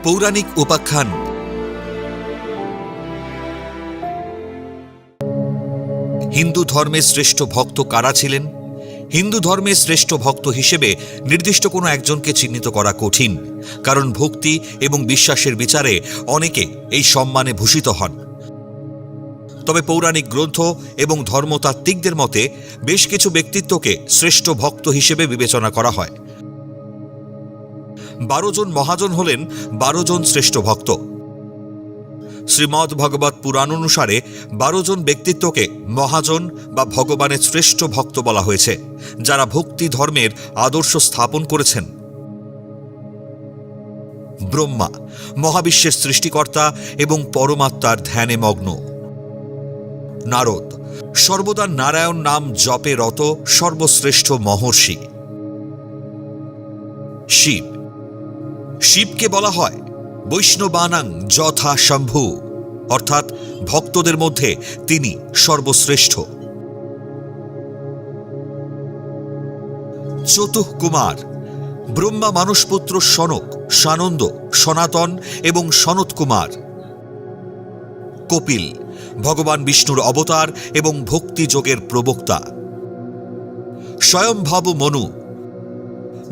পৌরাণিক উপাখ্যান। হিন্দু ধর্মের শ্রেষ্ঠ ভক্ত কারা ছিলেন? হিন্দু ধর্মের শ্রেষ্ঠ ভক্ত হিসেবে নির্দিষ্ট কোনো একজনকে চিহ্নিত করা কঠিন, কারণ ভক্তি এবং বিশ্বাসের বিচারে অনেকে এই সম্মানে ভূষিত হন। তবে পৌরাণিক গ্রন্থ এবং ধর্মতাত্ত্বিকদের মতে বেশ কিছু ব্যক্তিত্বকে শ্রেষ্ঠ ভক্ত হিসেবে বিবেচনা করা হয়। 12 জন মহাজন হলেন 12 জন শ্রেষ্ঠ ভক্ত। শ্রীমদ্ ভগবত পুরাণ অনুসারে 12 জন ব্যক্তিত্বকে মহাজন বা ভগবানের শ্রেষ্ঠ ভক্ত বলা হয়েছে, যারা ভক্তি ধর্মের আদর্শ স্থাপন করেছেন। ব্রহ্মা মহাবিশ্বের সৃষ্টিকর্তা এবং পরমাত্মার ধ্যানে মগ্ন। নারদ সর্বদা নারায়ণ নাম জপে রত সর্বশ্রেষ্ঠ মহর্ষি। শিব শিবকে বলা হয় বৈষ্ণবানাং যথা শম্ভু, অর্থাৎ ভক্তদের মধ্যে তিনি সর্বশ্রেষ্ঠ। চতুঃ কুমার ব্রহ্মা মানসপুত্র সনক, সানন্দ, সনাতন এবং সনত কুমার। কপিল ভগবান বিষ্ণুর অবতার এবং ভক্তিযোগের প্রবক্তা। স্বয়ংভব মনু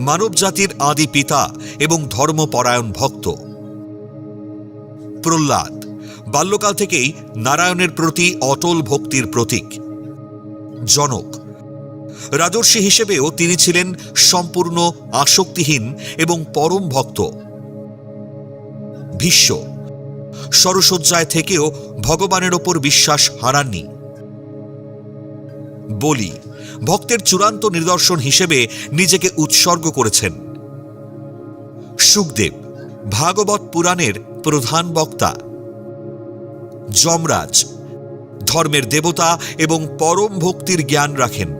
মানবজাতির আদি পিতা এবং ধর্মপরায়ণ ভক্ত। প্রহ্লাদ বাল্যকাল থেকেই নারায়ণের প্রতি অটল ভক্তির প্রতীক। জনক রাজর্ষি হিসেবেও তিনি ছিলেন সম্পূর্ণ আসক্তিহীন এবং পরম ভক্ত। ভীষ্ম সরসজ্জায় থেকেও ভগবানের ওপর বিশ্বাস হারাননি। বলি ভক্তের চূড়ান্ত নিদর্শন হিসেবে নিজেকে উৎসর্গ করেছেন। শুকদেব ভাগবত পুরাণের প্রধান বক্তা। যমরাজ ধর্মের দেবতা এবং পরম ভক্তির জ্ঞান রাখেন।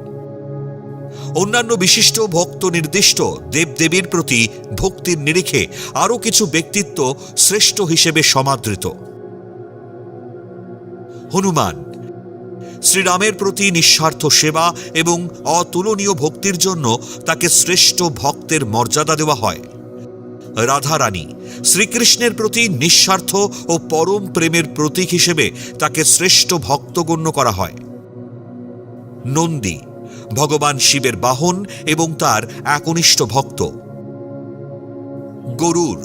অন্যান্য বিশিষ্ট ভক্ত নির্দিষ্ট দেবদেবীর প্রতি ভক্তির নিরিখে আরও কিছু ব্যক্তিত্ব শ্রেষ্ঠ হিসেবে সমাদৃত। হনুমান শ্রীরামের প্রতি নিঃস্বার্থ সেবা এবং অতুলনীয় ভক্তির জন্য তাকে শ্রেষ্ঠ ভক্তের মর্যাদা দেওয়া হয়। রাধারানী শ্রীকৃষ্ণের প্রতি নিঃস্বার্থ ও পরম প্রেমের প্রতীক হিসেবে তাকে শ্রেষ্ঠ ভক্ত গণ্য করা হয়। নন্দী ভগবান শিবের বাহন এবং তার একনিষ্ঠ ভক্ত। গরুড়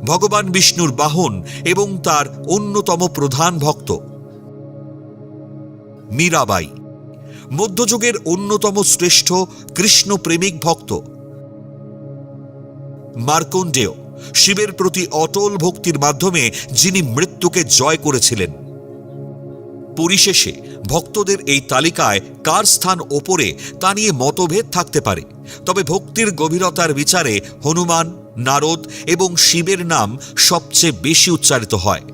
ভগবান বিষ্ণুর বাহন এবং তার অন্যতম প্রধান ভক্ত। মীরাবাই মধ্যযুগের অন্যতম শ্রেষ্ঠ কৃষ্ণপ্রেমিক ভক্ত। মার্কণ্ডেয় শিবের প্রতি অটল ভক্তির মাধ্যমে যিনি মৃত্যুকে জয় করেছিলেন। পরিশেষে ভক্তদের এই তালিকায় কার স্থান ওপরে তা নিয়ে মতভেদ থাকতে পারে, তবে ভক্তির গভীরতার বিচারে হনুমান, নারদ এবং শিবের নাম সবচেয়ে বেশি উচ্চারিত হয়।